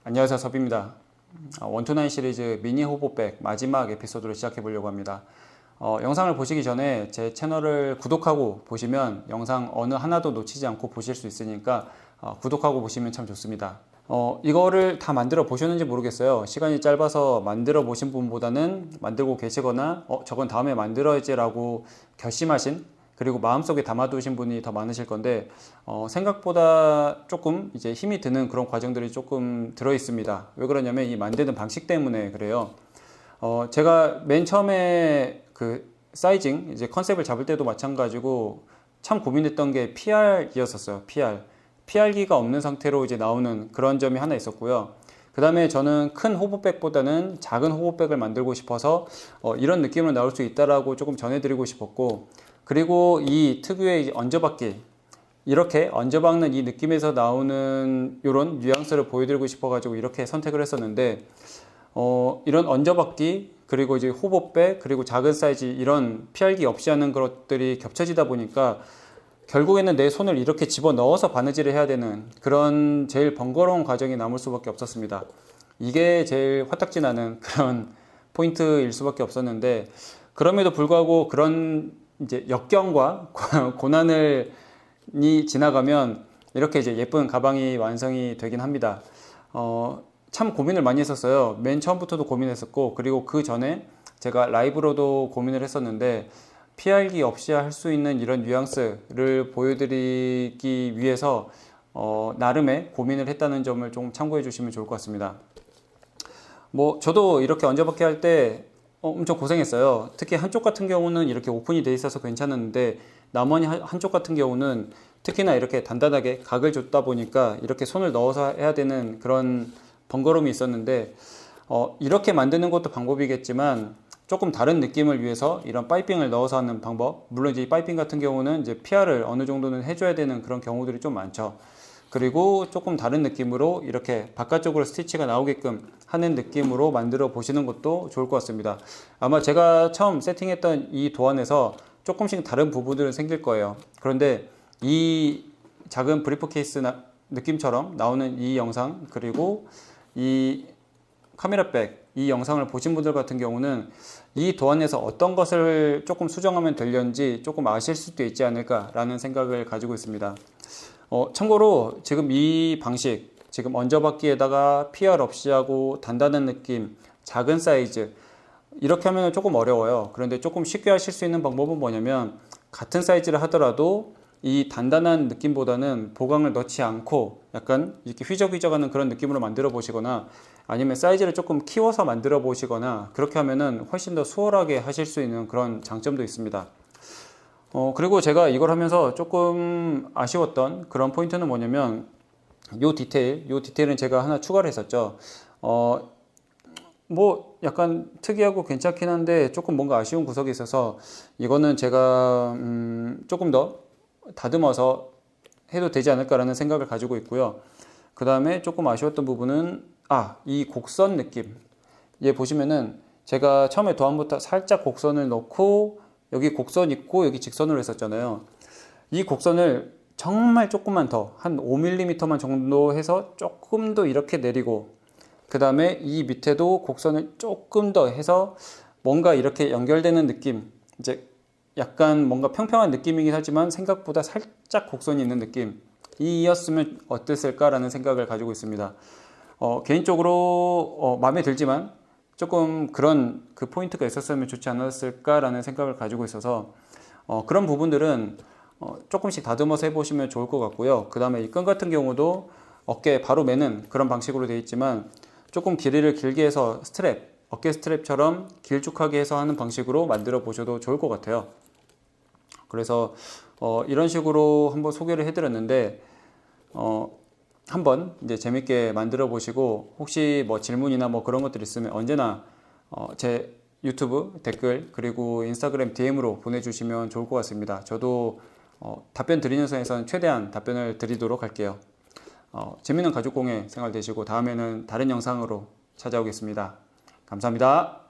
안녕하세요, 섭입니다. 원투나인 시리즈 미니 호보백 마지막 에피소드를 시작해 보려고 합니다. 영상을 보시기 전에 제 채널을 구독하고 보시면 영상 어느 하나도 놓치지 않고 보실 수 있으니까 구독하고 보시면 참 좋습니다. 이거를 다 만들어 보셨는지 모르겠어요. 시간이 짧아서 만들어 보신 분보다는 만들고 계시거나 저건 다음에 만들어야지 라고 결심하신, 그리고 마음속에 담아두신 분이 더 많으실 건데 생각보다 조금 이제 힘이 드는 그런 과정들이 조금 들어 있습니다. 왜 그러냐면 이 만드는 방식 때문에 그래요. 제가 맨 처음에 그 사이징 이제 컨셉을 잡을 때도 마찬가지고 참 고민했던 게 PR이었었어요. PR기가 없는 상태로 이제 나오는 그런 점이 하나 있었고요. 그 다음에 저는 큰 호보백보다는 작은 호보백을 만들고 싶어서 이런 느낌으로 나올 수 있다라고 조금 전해드리고 싶었고, 그리고 이 특유의 얹어박기, 이렇게 얹어박는 이 느낌에서 나오는 이런 뉘앙스를 보여드리고 싶어가지고 이렇게 선택을 했었는데, 이런 얹어박기, 그리고 이제 호보백, 그리고 작은 사이즈 이런 피알기 없이 하는 것들이 겹쳐지다 보니까 결국에는 내 손을 이렇게 집어 넣어서 바느질을 해야 되는 그런 제일 번거로운 과정이 남을 수밖에 없었습니다. 이게 제일 화딱지 나는 그런 포인트일 수밖에 없었는데, 그럼에도 불구하고 그런 이제 역경과 고난을 지나가면 이렇게 이제 예쁜 가방이 완성이 되긴 합니다. 참 고민을 많이 했었어요. 맨 처음부터도 고민했었고, 그리고 그 전에 제가 라이브로도 고민을 했었는데, PR기 없이 할 수 있는 이런 뉘앙스를 보여드리기 위해서 나름의 고민을 했다는 점을 좀 참고해 주시면 좋을 것 같습니다. 저도 이렇게 얹어박기 할 때 엄청 고생했어요. 특히 한쪽 같은 경우는 이렇게 오픈이 돼 있어서 괜찮았는데, 나머지 한쪽 같은 경우는 특히나 이렇게 단단하게 각을 줬다 보니까 이렇게 손을 넣어서 해야 되는 그런 번거로움이 있었는데, 이렇게 만드는 것도 방법이겠지만 조금 다른 느낌을 위해서 이런 파이핑을 넣어서 하는 방법, 물론 이제 이 파이핑 같은 경우는 이제 PR을 어느 정도는 해줘야 되는 그런 경우들이 좀 많죠. 그리고 조금 다른 느낌으로 이렇게 바깥쪽으로 스티치가 나오게끔 하는 느낌으로 만들어 보시는 것도 좋을 것 같습니다. 아마 제가 처음 세팅했던 이 도안에서 조금씩 다른 부분들은 생길 거예요. 그런데 이 작은 브리프 케이스 느낌처럼 나오는 이 영상, 그리고 이 카메라백 이 영상을 보신 분들 같은 경우는 이 도안에서 어떤 것을 조금 수정하면 되려는지 조금 아실 수도 있지 않을까라는 생각을 가지고 있습니다. 참고로 지금 이 방식, 지금 얹어박기에다가 PR 없이 하고 단단한 느낌, 작은 사이즈, 이렇게 하면 조금 어려워요. 그런데 조금 쉽게 하실 수 있는 방법은 뭐냐면, 같은 사이즈를 하더라도 이 단단한 느낌보다는 보강을 넣지 않고 약간 이렇게 휘적휘적하는 그런 느낌으로 만들어 보시거나, 아니면 사이즈를 조금 키워서 만들어 보시거나, 그렇게 하면은 훨씬 더 수월하게 하실 수 있는 그런 장점도 있습니다. 그리고 제가 이걸 하면서 조금 아쉬웠던 그런 포인트는 뭐냐면, 요 디테일은 제가 하나 추가를 했었죠. 약간 특이하고 괜찮긴 한데 조금 뭔가 아쉬운 구석이 있어서, 이거는 제가 조금 더 다듬어서 해도 되지 않을까라는 생각을 가지고 있고요. 그 다음에 조금 아쉬웠던 부분은 이 곡선 느낌. 얘 보시면은 제가 처음에 도안부터 살짝 곡선을 넣고 여기 곡선 있고 여기 직선으로 했었잖아요. 이 곡선을 정말 조금만 더, 한 5mm만 정도 해서 조금 더 이렇게 내리고, 그 다음에 이 밑에도 곡선을 조금 더 해서 뭔가 이렇게 연결되는 느낌, 이제 약간 뭔가 평평한 느낌이긴 하지만 생각보다 살짝 곡선이 있는 느낌, 이었으면 어땠을까라는 생각을 가지고 있습니다. 개인적으로 마음에 들지만 조금 그런 그 포인트가 있었으면 좋지 않았을까라는 생각을 가지고 있어서 그런 부분들은 조금씩 다듬어서 해보시면 좋을 것 같고요. 그 다음에 이 끈 같은 경우도 어깨에 바로 매는 그런 방식으로 되어 있지만, 조금 길이를 길게 해서 어깨 스트랩처럼 길쭉하게 해서 하는 방식으로 만들어 보셔도 좋을 것 같아요. 그래서 이런 식으로 한번 소개를 해드렸는데, 한번 이제 재밌게 만들어 보시고, 혹시 질문이나 그런 것들 있으면 언제나 제 유튜브 댓글, 그리고 인스타그램 DM으로 보내주시면 좋을 것 같습니다. 저도 답변 드리는 선에서는 최대한 답변을 드리도록 할게요. 재밌는 가족공예 생활 되시고, 다음에는 다른 영상으로 찾아오겠습니다. 감사합니다.